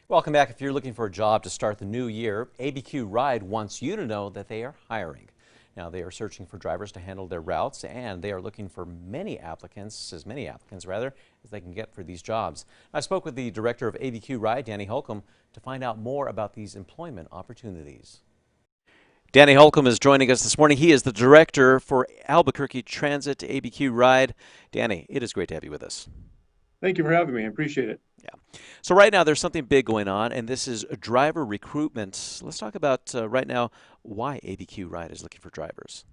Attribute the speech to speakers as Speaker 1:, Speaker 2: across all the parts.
Speaker 1: Welcome back. If you're looking for a job to start the new year, ABQ RIDE wants you to know that they are hiring. Now, they are searching for drivers to handle their routes, and they are looking for as many applicants as they can get for these jobs. I spoke with the director of ABQ RIDE, Danny Holcomb, to find out more about these employment opportunities. Danny Holcomb is joining us this morning. He is the director for Albuquerque Transit ABQ RIDE. Danny, it is great to have you with us.
Speaker 2: Thank you for having me. I appreciate it.
Speaker 1: Yeah. So right now there's something big going on, and this is driver recruitment. Let's talk about right now why ABQ RIDE is looking for drivers.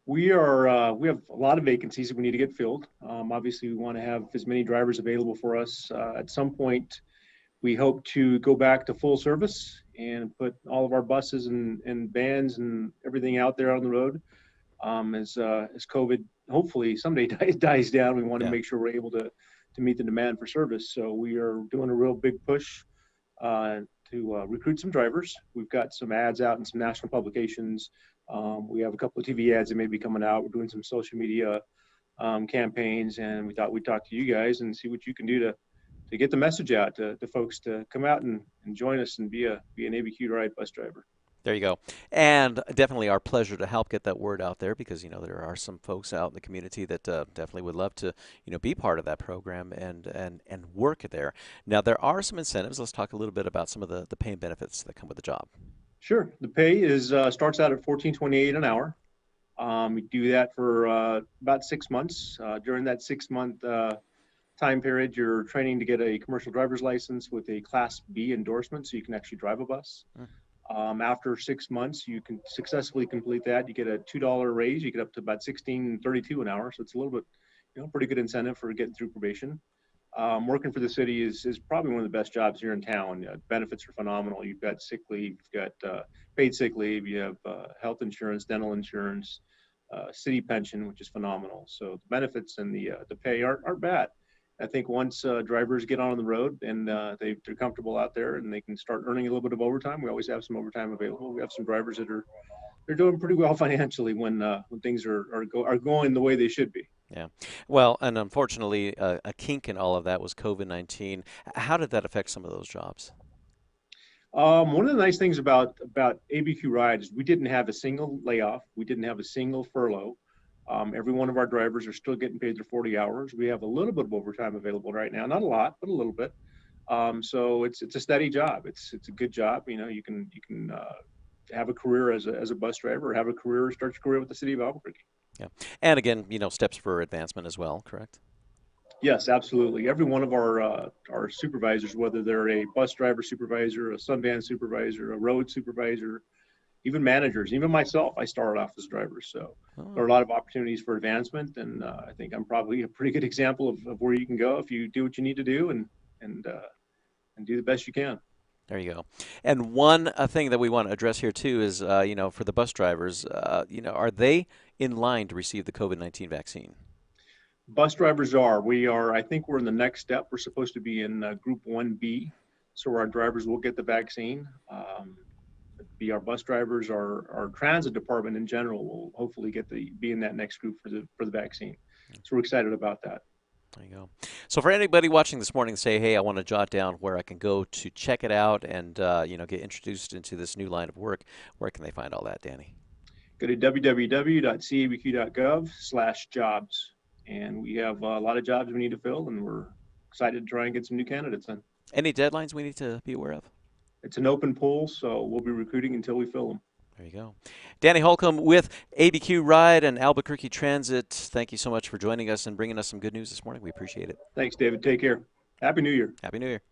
Speaker 2: We have a lot of vacancies that we need to get filled. Obviously, we want to have as many drivers available for us. At some point, we hope to go back to full service and put all of our buses and vans and everything out there on the road. As COVID hopefully someday dies down, we want to
Speaker 1: Yeah.
Speaker 2: make sure we're able to meet the demand for service. So we are doing a real big push to recruit some drivers. We've got some ads out in some national publications. We have a couple of TV ads that may be coming out. We're doing some social media campaigns, and we thought we'd talk to you guys and see what you can do to get the message out to folks to come out and join us and be an ABQ RIDE bus driver.
Speaker 1: There you go. And definitely our pleasure to help get that word out there because, there are some folks out in the community that definitely would love to, be part of that program and work there. Now, there are some incentives. Let's talk a little bit about some of the pay and benefits that come with the job.
Speaker 2: Sure. The pay is starts out at $14.28 an hour. We do that for about 6 months. During that 6 month time period, you're training to get a commercial driver's license with a Class B endorsement, so you can actually drive a bus. After 6 months, you can successfully complete that. You get a $2 raise. You get up to about $16.32 an hour. So it's a little bit, pretty good incentive for getting through probation. Working for the city is probably one of the best jobs here in town. Benefits are phenomenal. You've got sick leave, you've got paid sick leave, you have health insurance, dental insurance, city pension, which is phenomenal. So the benefits and the pay aren't bad. I think once drivers get on the road and they're comfortable out there and they can start earning a little bit of overtime, we always have some overtime available. We have some drivers that they're doing pretty well financially when things are going the way they should be.
Speaker 1: Yeah. Well, and unfortunately, a kink in all of that was COVID-19. How did that affect some of those jobs?
Speaker 2: One of the nice things about ABQ RIDE is we didn't have a single layoff. We didn't have a single furlough. Every one of our drivers are still getting paid their 40 hours. We have a little bit of overtime available right now, not a lot, but a little bit. So it's a steady job. It's a good job. You can have a career as a bus driver, or have a career, start your career with the city of Albuquerque.
Speaker 1: Yeah. And again, steps for advancement as well, correct?
Speaker 2: Yes, absolutely. Every one of our supervisors, whether they're a bus driver supervisor, a sunvan supervisor, a road supervisor, even managers, even myself, I started off as driver. So there are a lot of opportunities for advancement, and I think I'm probably a pretty good example of where you can go if you do what you need to do and do the best you can.
Speaker 1: There you go. And one thing that we want to address here too is, for the bus drivers, are they in line to receive the COVID-19 vaccine?
Speaker 2: Bus drivers are. We are. I think we're in the next step. We're supposed to be in Group 1B, so our drivers will get the vaccine. Our bus drivers, our transit department in general will hopefully be in that next group for the vaccine. So we're excited about that.
Speaker 1: There you go. So for anybody watching this morning, say, hey, I want to jot down where I can go to check it out and get introduced into this new line of work. Where can they find all that, Danny?
Speaker 2: Go to www.cabq.gov/jobs, and we have a lot of jobs we need to fill, and we're excited to try and get some new candidates in.
Speaker 1: Any deadlines we need to be aware of?
Speaker 2: It's an open pool, so we'll be recruiting until we fill them.
Speaker 1: There you go. Danny Holcomb with ABQ RIDE and Albuquerque Transit. Thank you so much for joining us and bringing us some good news this morning. We appreciate it.
Speaker 2: Thanks, David. Take care. Happy New Year.
Speaker 1: Happy New Year.